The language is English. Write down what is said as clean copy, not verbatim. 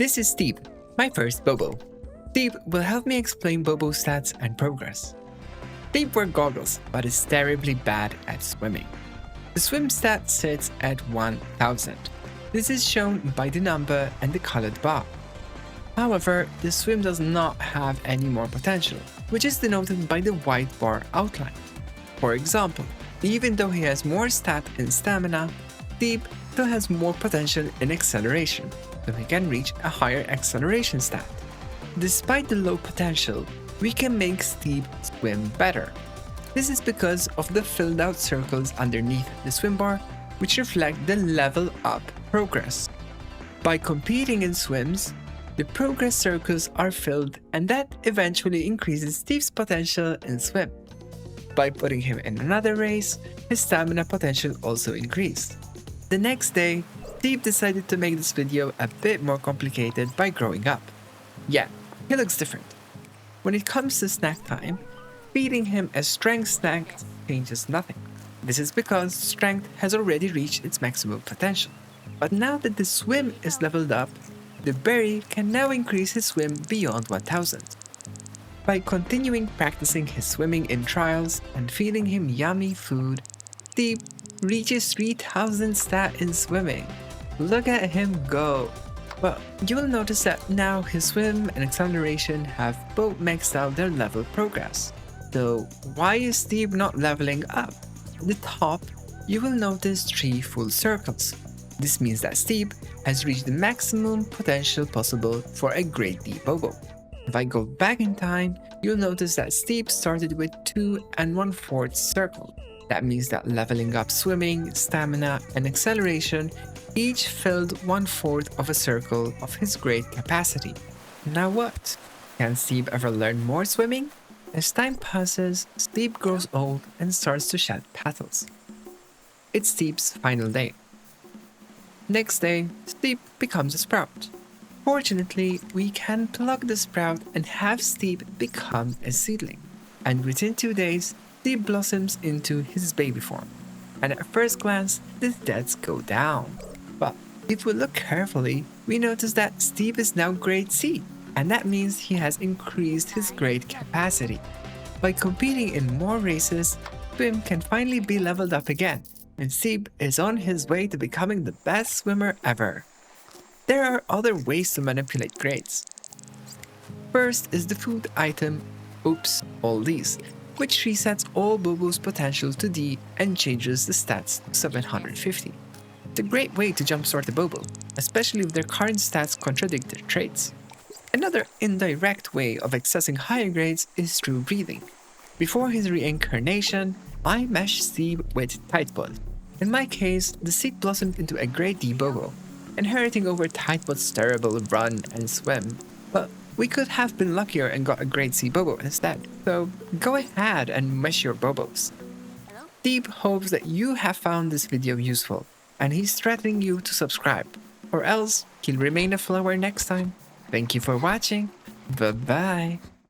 This is Steve, my first Bobo. Steve will help me explain Bobo's stats and progress. Steve wears goggles, but is terribly bad at swimming. The swim stat sits at 1000. This is shown by the number and the colored bar. However, the swim does not have any more potential, which is denoted by the white bar outline. For example, even though he has more stat in stamina, Steve still has more potential in acceleration, so he can reach a higher acceleration stat. Despite the low potential, we can make Steve swim better. This is because of the filled out circles underneath the swim bar, which reflect the level up progress. By competing in swims, the progress circles are filled, and that eventually increases Steve's potential in swim. By putting him in another race, his stamina potential also increased. The next day, Steve decided to make this video a bit more complicated by growing up. Yeah, he looks different. When it comes to snack time, feeding him a strength snack changes nothing. This is because strength has already reached its maximum potential. But now that the swim is leveled up, the berry can now increase his swim beyond 1000. By continuing practicing his swimming in trials and feeding him yummy food, Steve reaches 3000 stat in swimming. Look at him go! Well, you will notice that now his swim and acceleration have both maxed out their level progress. So why is Steve not leveling up? At the top, you will notice 3 full circles. This means that Steve has reached the maximum potential possible for a Grade D Bobo. If I go back in time, you'll notice that Steve started with 2 1/4 circles. That means that leveling up swimming, stamina, and acceleration each filled 1/4 of a circle of his grade capacity. Now what? Can Steve ever learn more swimming? As time passes, Steve grows old and starts to shed petals. It's Steve's final day. Next day, Steve becomes a sprout. Fortunately, we can pluck the sprout and have Steve become a seedling. And within 2 days, Steve blossoms into his baby form. And at first glance, the stats go down. But if we look carefully, we notice that Steve is now grade C, and that means he has increased his grade capacity. By competing in more races, swim can finally be leveled up again, and Steve is on his way to becoming the best swimmer ever. There are other ways to manipulate grades. First is the food item Oops All These, which resets all Bobo's potential to D and changes the stats to 750. It's a great way to jumpstart a Bobo, especially if their current stats contradict their traits. Another indirect way of accessing higher grades is through breeding. Before his reincarnation, I meshed Steve with Tightbud. In my case, the seed blossomed into a Grade D Bobo, inheriting over Tightbud's terrible run and swim. But we could have been luckier and got a Grade C Bobo instead, so go ahead and mesh your Bobos. Steve hopes that you have found this video useful, and he's threatening you to subscribe, or else he'll remain a flower next time. Thank you for watching. Bye bye.